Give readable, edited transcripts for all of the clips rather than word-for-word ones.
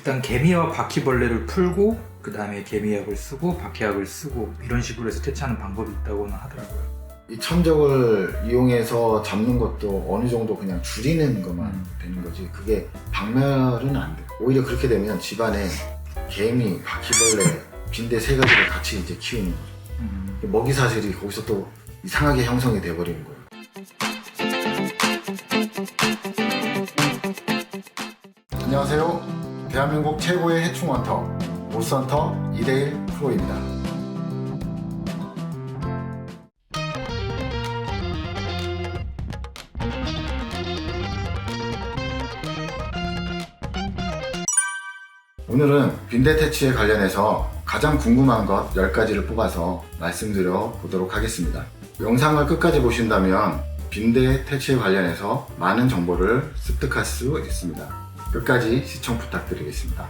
일단 개미와 바퀴벌레를 풀고 그 다음에 개미약을 쓰고 바퀴약을 쓰고 이런 식으로 해서 퇴치하는 방법이 있다고는 하더라고요. 이 천적을 이용해서 잡는 것도 어느 정도 그냥 줄이는 것만 되는 거지, 그게 박멸은 안 돼. 오히려 그렇게 되면 집안에 개미, 바퀴벌레, 빈대 세 가지를 같이 이제 키우는 거죠. 먹이 사슬이 거기서 또 이상하게 형성이 돼버리는 거예요. 안녕하세요. 대한민국 최고의 해충헌터 모스헌터 2대1 프로입니다. 오늘은 빈대 퇴치에 관련해서 가장 궁금한 것 10가지를 뽑아서 말씀드려 보도록 하겠습니다. 영상을 끝까지 보신다면 빈대 퇴치에 관련해서 많은 정보를 습득할 수 있습니다. 끝까지 시청 부탁드리겠습니다.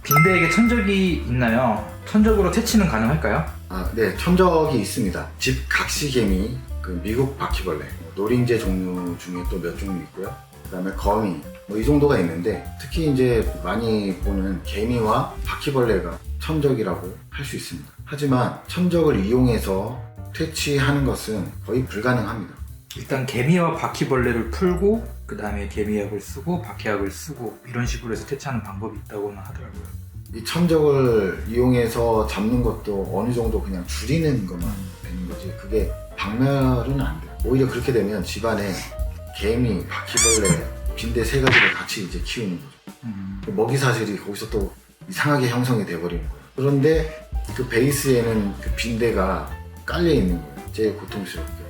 빈대에게 천적이 있나요? 천적으로 퇴치는 가능할까요? 네, 천적이 있습니다. 집 각시개미, 미국 바퀴벌레, 노린재 종류 중에 또 몇 종류 있고요. 그 다음에 거미, 이 정도가 있는데, 특히 이제 많이 보는 개미와 바퀴벌레가 천적이라고 할 수 있습니다. 하지만 천적을 이용해서 퇴치하는 것은 거의 불가능합니다. 일단 개미와 바퀴벌레를 풀고 그 다음에 개미약을 쓰고 바퀴약을 쓰고 이런 식으로 해서 퇴치하는 방법이 있다고는 하더라고요. 이 천적을 이용해서 잡는 것도 어느 정도 그냥 줄이는 것만 되는 거지, 그게 박멸은 안 돼요. 오히려 그렇게 되면 집안에 개미, 바퀴벌레, 빈대 세 가지를 같이 이제 키우는 거죠. 먹이 사슬이 거기서 또 이상하게 형성이 돼버리는 거예요. 그런데 그 베이스에는 그 빈대가 깔려 있는 거예요. 제일 고통스럽게.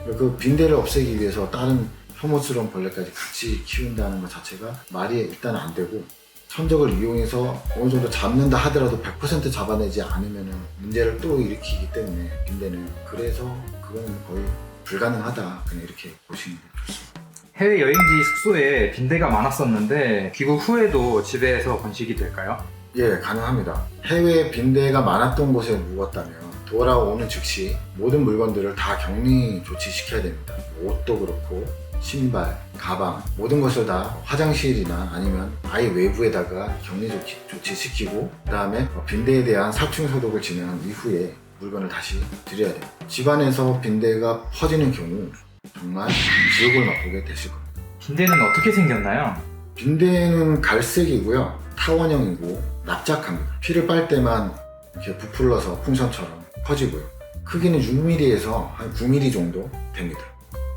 그 빈대를 없애기 위해서 다른 혐오스러운 벌레까지 같이 키운다는 것 자체가 말이 일단 안 되고, 천적을 이용해서 어느 정도 잡는다 하더라도 100% 잡아내지 않으면 문제를 또 일으키기 때문에 빈대는, 그래서 그건 거의 불가능하다, 그냥 이렇게 보시는 게 좋습니다. 해외 여행지 숙소에 빈대가 많았었는데 귀국 후에도 집에서 번식이 될까요? 예, 가능합니다. 해외에 빈대가 많았던 곳에 묵었다면 돌아오는 즉시 모든 물건들을 다 격리 조치시켜야 됩니다. 옷도 그렇고 신발, 가방, 모든 것을 다 화장실이나 아니면 아예 외부에다가 격리 조치시키고, 그 다음에 빈대에 대한 살충 소독을 진행한 이후에 물건을 다시 드려야 돼요. 집안에서 빈대가 퍼지는 경우 정말 지옥을 맛보게 되실 겁니다. 빈대는 어떻게 생겼나요? 빈대는 갈색이고요, 타원형이고 납작합니다. 피를 빨 때만 이렇게 부풀러서 풍선처럼 퍼지고요. 크기는 6mm에서 한 9mm 정도 됩니다.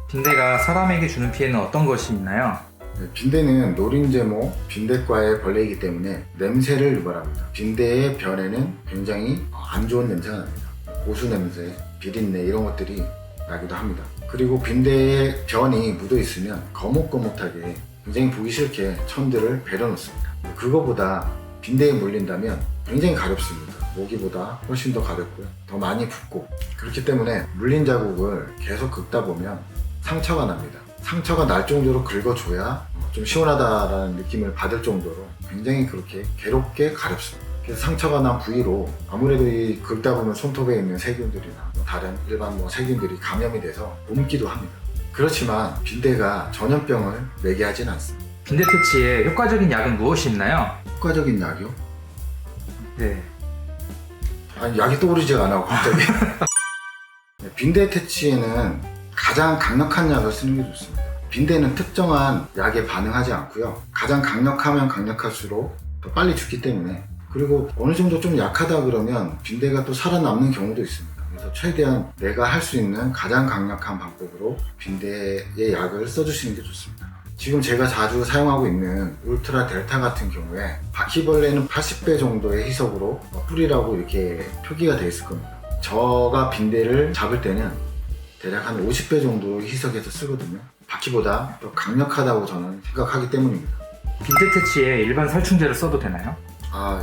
빈대가 사람에게 주는 피해는 어떤 것이 있나요? 빈대는 노린재모 빈대과의 벌레이기 때문에 냄새를 유발합니다. 빈대의 변에는 굉장히 안 좋은 냄새가 납니다. 고수 냄새, 비린내 이런 것들이 나기도 합니다. 그리고 빈대의 변이 묻어 있으면 거뭇거뭇하게 굉장히 보기 싫게 천들을 베려 놓습니다. 그거보다 빈대에 물린다면 굉장히 가렵습니다. 모기보다 훨씬 더 가렵고요, 더 많이 붓고, 그렇기 때문에 물린 자국을 계속 긁다 보면 상처가 납니다. 상처가 날 정도로 긁어줘야 좀 시원하다라는 느낌을 받을 정도로 굉장히 그렇게 괴롭게 가렵습니다. 그래서 상처가 난 부위로 아무래도 이 긁다 보면 손톱에 있는 세균들이나 다른 일반 세균들이 감염이 돼서 옮기도 합니다. 그렇지만 빈대가 전염병을 매개하진 않습니다. 빈대 퇴치에 효과적인 약은 무엇이 있나요? 효과적인 약이요? 네. 아니, 약이 떠오르지가 않아 갑자기. 빈대 퇴치에는 가장 강력한 약을 쓰는 게 좋습니다. 빈대는 특정한 약에 반응하지 않고요, 가장 강력하면 강력할수록 더 빨리 죽기 때문에, 그리고 어느 정도 좀 약하다 그러면 빈대가 또 살아남는 경우도 있습니다. 그래서 최대한 내가 할 수 있는 가장 강력한 방법으로 빈대의 약을 써주시는 게 좋습니다. 지금 제가 자주 사용하고 있는 울트라 델타 같은 경우에 바퀴벌레는 80배 정도의 희석으로 뿌리라고 이렇게 표기가 되어 있을 겁니다. 저가 빈대를 잡을 때는 대략 한 50배 정도 희석해서 쓰거든요. 바퀴보다 더 강력하다고 저는 생각하기 때문입니다. 빈대 퇴치에 일반 살충제를 써도 되나요?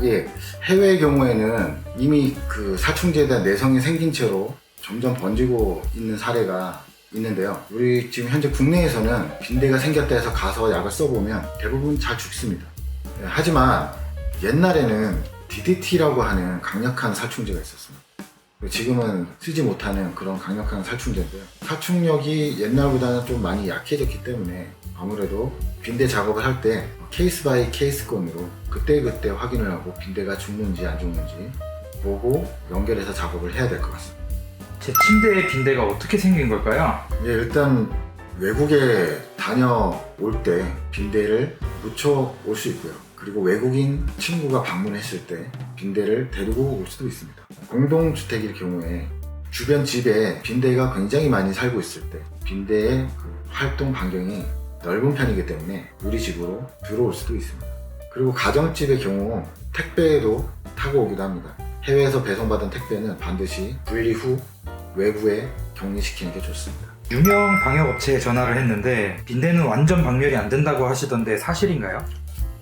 예. 해외의 경우에는 이미 그 살충제에 대한 내성이 생긴 채로 점점 번지고 있는 사례가 있는데요. 우리 지금 현재 국내에서는 빈대가 생겼다 해서 가서 약을 써보면 대부분 잘 죽습니다. 하지만 옛날에는 DDT라고 하는 강력한 살충제가 있었습니다. 지금은 쓰지 못하는 그런 강력한 살충제인데요. 살충력이 옛날보다는 좀 많이 약해졌기 때문에 아무래도 빈대 작업을 할 때 케이스 바이 케이스 건으로 그때그때 확인을 하고 빈대가 죽는지 안 죽는지 보고 연결해서 작업을 해야 될 것 같습니다. 제 침대에 빈대가 어떻게 생긴 걸까요? 예, 일단 외국에 다녀올 때 빈대를 묻혀올 수 있고요. 그리고 외국인 친구가 방문했을 때 빈대를 데리고 올 수도 있습니다. 공동주택일 경우에 주변 집에 빈대가 굉장히 많이 살고 있을 때 빈대의 그 활동 반경이 넓은 편이기 때문에 우리 집으로 들어올 수도 있습니다. 그리고 가정집의 경우 택배도 타고 오기도 합니다. 해외에서 배송받은 택배는 반드시 분리 후 외부에 격리시키는 게 좋습니다. 유명 방역업체에 전화를 했는데 빈대는 완전 방열이 안 된다고 하시던데 사실인가요?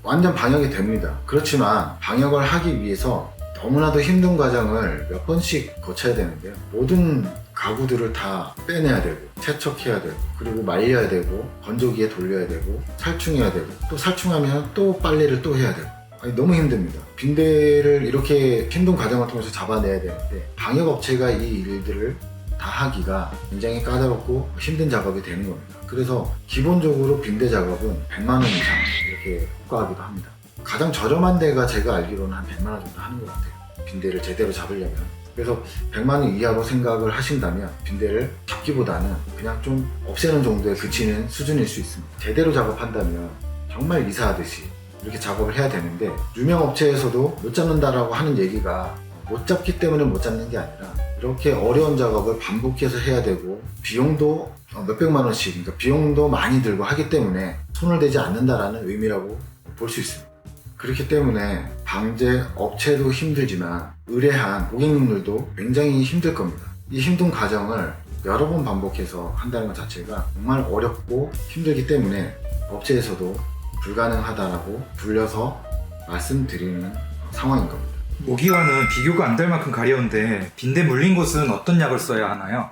완전 방역이 됩니다. 그렇지만 방역을 하기 위해서 너무나도 힘든 과정을 몇 번씩 거쳐야 되는데요. 모든 가구들을 다 빼내야 되고 세척해야 되고 그리고 말려야 되고 건조기에 돌려야 되고 살충해야 되고 또 살충하면 또 빨래를 또 해야 되고 너무 힘듭니다. 빈대를 이렇게 힘든 과정을 통해서 잡아내야 되는데 방역업체가 이 일들을 다 하기가 굉장히 까다롭고 힘든 작업이 되는 겁니다. 그래서 기본적으로 빈대 작업은 100만 원 이상 이렇게 호가하기도 합니다. 가장 저렴한 데가 제가 알기로는 한 100만 원 정도 하는 것 같아요. 빈대를 제대로 잡으려면. 그래서 100만 원 이하로 생각을 하신다면 빈대를 잡기보다는 그냥 좀 없애는 정도에 그치는 수준일 수 있습니다. 제대로 작업한다면 정말 이사하듯이 이렇게 작업을 해야 되는데 유명 업체에서도 못 잡는다라고 하는 얘기가 못 잡기 때문에 못 잡는 게 아니라 이렇게 어려운 작업을 반복해서 해야 되고 비용도 몇백만 원씩 그러니까 비용도 많이 들고 하기 때문에 손을 대지 않는다라는 의미라고 볼 수 있습니다. 그렇기 때문에 방제 업체도 힘들지만 의뢰한 고객님들도 굉장히 힘들 겁니다. 이 힘든 과정을 여러 번 반복해서 한다는 것 자체가 정말 어렵고 힘들기 때문에 업체에서도 불가능하다라고 불려서 말씀드리는 상황인 겁니다. 모기와는 비교가 안 될 만큼 가려운데 빈대 물린 곳은 어떤 약을 써야 하나요?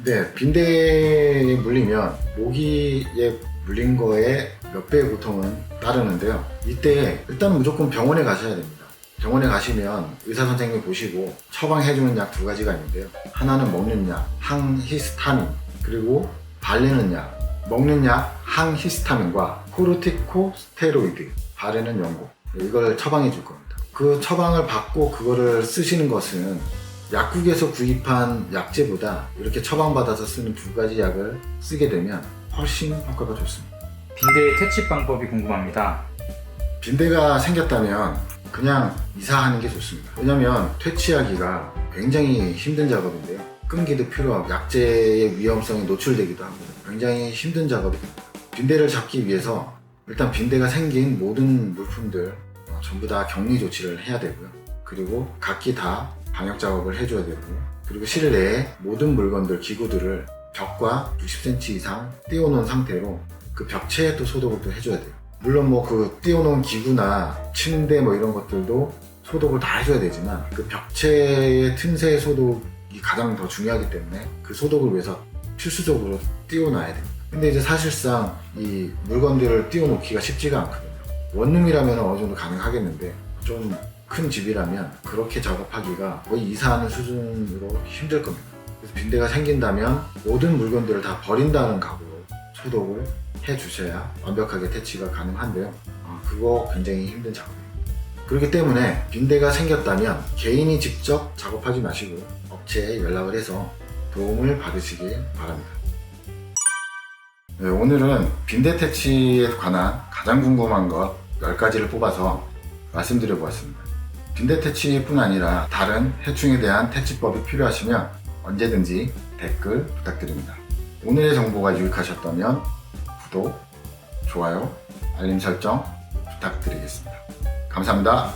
네, 빈대에 물리면 모기에 물린 거에 몇 배의 고통은 따르는데요. 이때 일단 무조건 병원에 가셔야 됩니다. 병원에 가시면 의사 선생님이 보시고 처방해주는 약 두 가지가 있는데요. 하나는 먹는 약, 항히스타민, 그리고 바르는 약. 먹는 약, 항히스타민과 코르티코스테로이드, 바르는 연고, 이걸 처방해 줄 겁니다. 그 처방을 받고 그거를 쓰시는 것은 약국에서 구입한 약제보다 이렇게 처방받아서 쓰는 두 가지 약을 쓰게 되면 훨씬 효과가 좋습니다. 빈대의 퇴치 방법이 궁금합니다. 빈대가 생겼다면 그냥 이사하는 게 좋습니다. 왜냐면 퇴치하기가 굉장히 힘든 작업인데요. 끈기도 필요하고 약제의 위험성에 노출되기도 하고 굉장히 힘든 작업이 됩니다. 빈대를 잡기 위해서 일단 빈대가 생긴 모든 물품들 전부 다 격리 조치를 해야 되고요. 그리고 각기 다 방역 작업을 해줘야 되고 그리고 실내에 모든 물건들, 기구들을 벽과 60cm 이상 띄워놓은 상태로 그 벽체에 또 소독을 또 해줘야 돼요. 물론 뭐 그 띄워놓은 기구나 침대 뭐 이런 것들도 소독을 다 해줘야 되지만 그 벽체의 틈새 소독이 가장 더 중요하기 때문에 그 소독을 위해서 필수적으로 띄워놔야 됩니다. 근데 이제 사실상 이 물건들을 띄워놓기가 쉽지가 않거든요. 원룸이라면 어느 정도 가능하겠는데 좀 큰 집이라면 그렇게 작업하기가 거의 이사하는 수준으로 힘들 겁니다. 그래서 빈대가 생긴다면 모든 물건들을 다 버린다는 각오로 소독을 해주셔야 완벽하게 퇴치가 가능한데요. 그거 굉장히 힘든 작업입니다. 그렇기 때문에 빈대가 생겼다면 개인이 직접 작업하지 마시고 업체에 연락을 해서 도움을 받으시길 바랍니다. 네, 오늘은 빈대 퇴치에 관한 가장 궁금한 것 10가지를 뽑아서 말씀드려 보았습니다. 빈대 퇴치뿐 아니라 다른 해충에 대한 퇴치법이 필요하시면 언제든지 댓글 부탁드립니다. 오늘의 정보가 유익하셨다면 구독, 좋아요, 알림 설정 부탁드리겠습니다. 감사합니다.